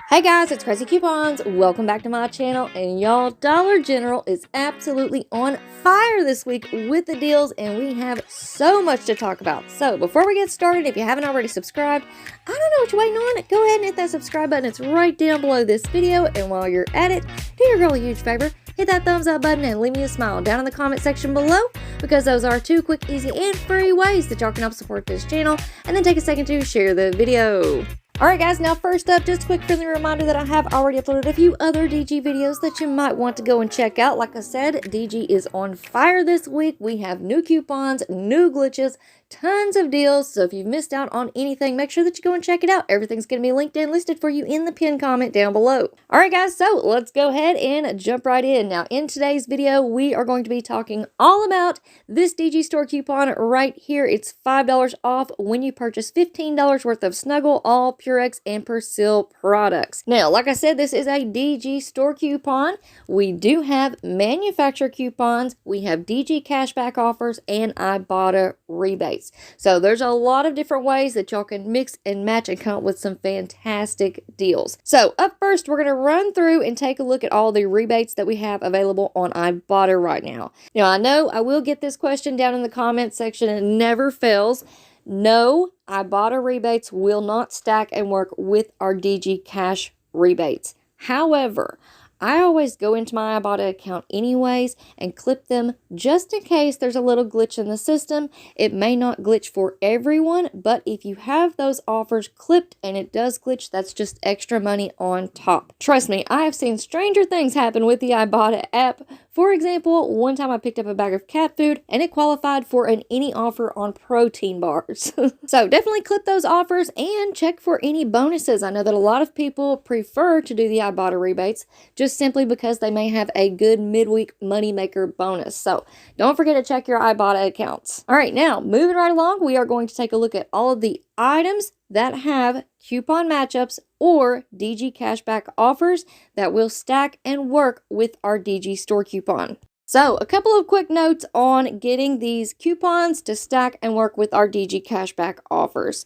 Hey guys, it's Craz-E Coupons. Welcome back to my channel, and y'all, Dollar General is absolutely on fire this week with the deals, and we have so much to talk about. So before we get started, if you haven't already subscribed, I don't know what you're waiting on. Go ahead and hit that subscribe button. It's right down below this video, and while you're at it, do your girl a huge favor. Hit that thumbs up button and leave me a smile down in the comment section below, because those are two quick, easy, and free ways that y'all can help support this channel. And then take a second to share the video. Alright guys, now first up, just a quick friendly reminder that I have already uploaded a few other DG videos that you might want to go and check out. Like I said, DG is on fire this week. We have new coupons, new glitches, tons of deals. So if you've missed out on anything, make sure that you go and check it out. Everything's going to be linked and listed for you in the pinned comment down below. Alright guys, so let's go ahead and jump right in. Now in today's video, we are going to be talking all about this DG store coupon right here. It's $5 off when you purchase $15 worth of Snuggle, all Purex and Persil products. Now, like I said, this is a DG store coupon. We do have manufacturer coupons, we have DG cashback offers, and Ibotta rebates. So there's a lot of different ways that y'all can mix and match and come up with some fantastic deals. So up first, we're going to run through and take a look at all the rebates that we have available on Ibotta right now. Now, I know I will get this question down in the comment section, and it never fails. No, Ibotta rebates will not stack and work with our DG cash rebates. However, I always go into my Ibotta account anyways and clip them just in case there's a little glitch in the system. It may not glitch for everyone, but if you have those offers clipped and it does glitch, that's just extra money on top. Trust me, I have seen stranger things happen with the Ibotta app. For example, one time I picked up a bag of cat food and it qualified for an any offer on protein bars. So definitely clip those offers and check for any bonuses. I know that a lot of people prefer to do the Ibotta rebates just simply because they may have a good midweek moneymaker bonus. So don't forget to check your Ibotta accounts. All right, now moving right along, we are going to take a look at all of the items that have coupon matchups or DG cashback offers that will stack and work with our DG store coupon. So a couple of quick notes on getting these coupons to stack and work with our DG cashback offers.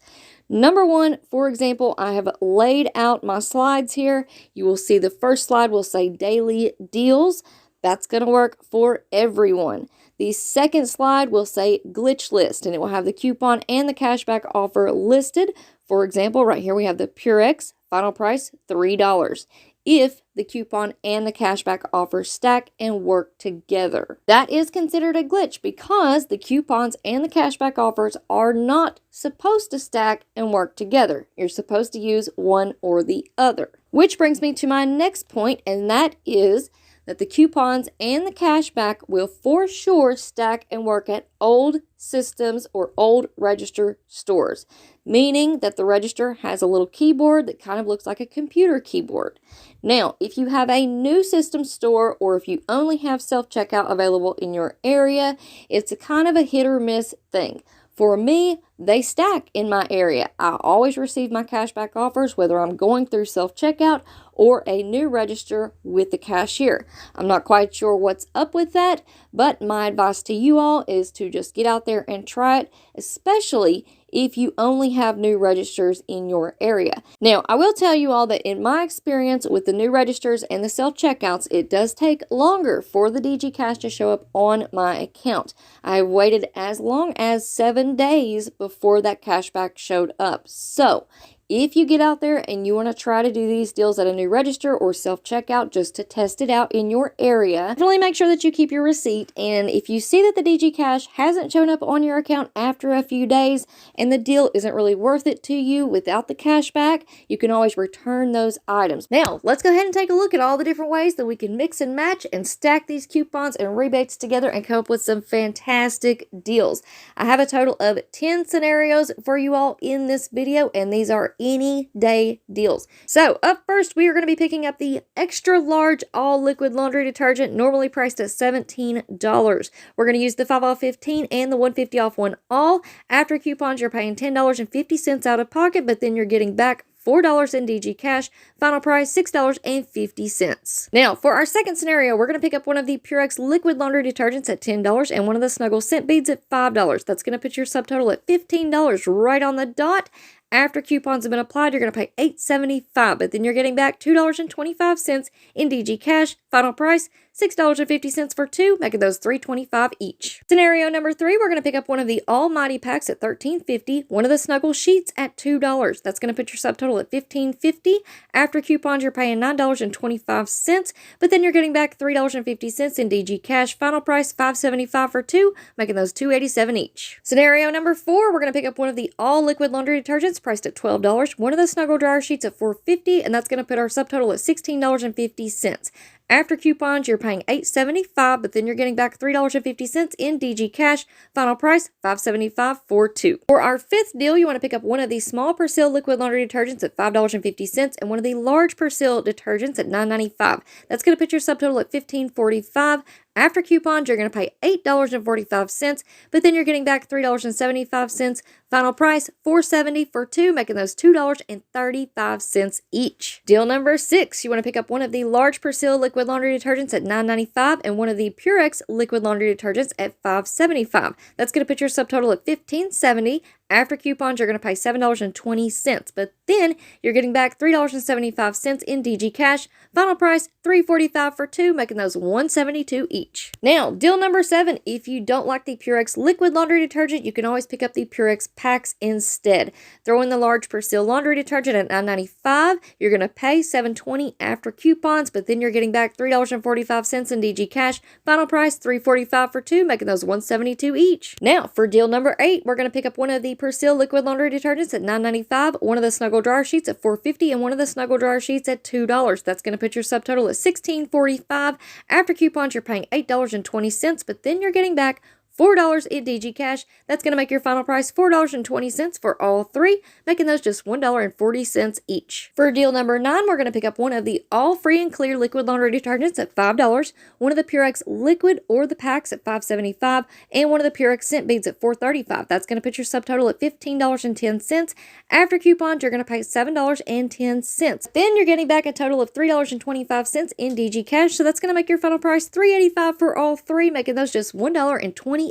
Number one, for example, I have laid out my slides here. You will see the first slide will say daily deals. That's going to work for everyone. The second slide will say glitch list, and it will have the coupon and the cashback offer listed. For example, right here we have the Purex, final price $3. If the coupon and the cashback offer stack and work together. That is considered a glitch because the coupons and the cashback offers are not supposed to stack and work together. You're supposed to use one or the other. Which brings me to my next point, and that is that the coupons and the cashback will for sure stack and work at old systems or old register stores, meaning that the register has a little keyboard that kind of looks like a computer keyboard. Now, if you have a new system store or if you only have self-checkout available in your area, it's a kind of a hit or miss thing. For me, they stack in my area. I always receive my cashback offers whether I'm going through self-checkout or a new register with the cashier. I'm not quite sure what's up with that, but my advice to you all is to just get out there and try it, especially if you only have new registers in your area. Now, I will tell you all that in my experience with the new registers and the self-checkouts, it does take longer for the DG Cash to show up on my account. I waited as long as 7 days before that cashback showed up. So, if you get out there and you want to try to do these deals at a new register or self-checkout just to test it out in your area, definitely make sure that you keep your receipt. And if you see that the DG Cash hasn't shown up on your account after a few days and the deal isn't really worth it to you without the cashback, you can always return those items. Now, let's go ahead and take a look at all the different ways that we can mix and match and stack these coupons and rebates together and come up with some fantastic deals. I have a total of 10 scenarios for you all in this video, and these are any day deals. So up first, we are going to be picking up the extra large all liquid laundry detergent, normally priced at $17. We're going to use the 5 off 15 and the 150 off 1 all. After coupons, you're paying $10.50 out of pocket, but then you're getting back $4 in DG cash. Final price, $6.50. Now, for our second scenario, we're going to pick up one of the Purex liquid laundry detergents at $10 and one of the Snuggle scent beads at $5. That's going to put your subtotal at $15 right on the dot. After coupons have been applied, you're going to pay $8.75, but then you're getting back $2.25 in DG cash. Final price, $6.50 for two, making those $3.25 each. Scenario number 3, we're going to pick up one of the Almighty packs at $13.50, one of the Snuggle sheets at $2. That's going to put your subtotal at $15.50. After coupons, you're paying $9.25, but then you're getting back $3.50 in DG cash. Final price, $5.75 for two, making those $2.87 each. Scenario number 4, we're going to pick up one of the all liquid laundry detergents priced at $12, one of the Snuggle dryer sheets at $4.50, and that's going to put our subtotal at $16.50. After coupons, you're paying $8.75, but then you're getting back $3.50 in DG cash. Final price, $5.75 for two. For our 5th deal, you want to pick up one of the small Persil liquid laundry detergents at $5.50 and one of the large Persil detergents at $9.95. That's going to put your subtotal at $15.45. After coupons, you're going to pay $8.45, but then you're getting back $3.75. Final price, $4.70 for two, making those $2.35 each. Deal number 6, you want to pick up one of the large Persil liquid laundry detergents at $9.95 and one of the Purex liquid laundry detergents at $5.75. That's going to put your subtotal at $15.70. After coupons, you're going to pay $7.20, but then you're getting back $3.75 in DG cash. Final price, $3.45 for two, making those $1.72 each. Now, deal number 7, if you don't like the Purex liquid laundry detergent, you can always pick up the Purex packs instead. Throw in the large Persil laundry detergent at $9.95. You're going to pay $7.20 after coupons, but then you're getting back $3.45 in DG cash. Final price, $3.45 for two, making those $1.72 each. Now, for deal number 8, we're going to pick up one of the Persil liquid laundry detergents at $9.95, one of the Snuggle dryer sheets at $4.50, and one of the Snuggle dryer sheets at $2. That's going to put your subtotal at $16.45. After coupons, you're paying $8.20, but then you're getting back $4 in DG cash. That's going to make your final price $4.20 for all 3, making those just $1.40 each. For deal number 9, we're going to pick up one of the all free and clear liquid laundry detergents at $5, one of the Purex liquid or the packs at $5.75, and one of the Purex scent beads at $4.35. That's going to put your subtotal at $15.10. After coupons, you're going to pay $7.10. Then you're getting back a total of $3.25 in DG cash, so that's going to make your final price $3.85 for all 3, making those just $1.28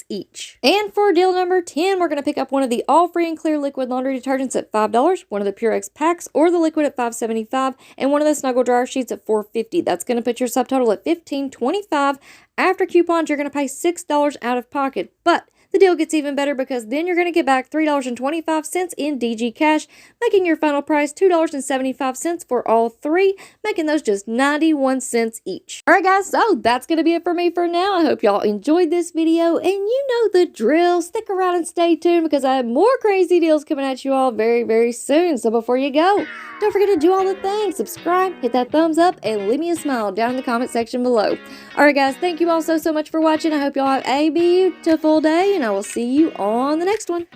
each. And for deal number 10, we're going to pick up one of the all free and clear liquid laundry detergents at $5, one of the Purex packs or the liquid at $5.75, and one of the Snuggle dryer sheets at $4.50. That's going to put your subtotal at $15.25. After coupons, you're going to pay $6 out of pocket, but the deal gets even better because then you're going to get back $3.25 in DG cash, making your final price $2.75 for all 3, making those just 91 cents each. Alright guys, so that's going to be it for me for now. I hope y'all enjoyed this video, and you know the drill. Stick around and stay tuned because I have more crazy deals coming at you all very, very soon. So before you go, don't forget to do all the things. Subscribe, hit that thumbs up, and leave me a smile down in the comment section below. Alright guys, thank you all so much for watching. I hope y'all have a beautiful day, and I will see you on the next one.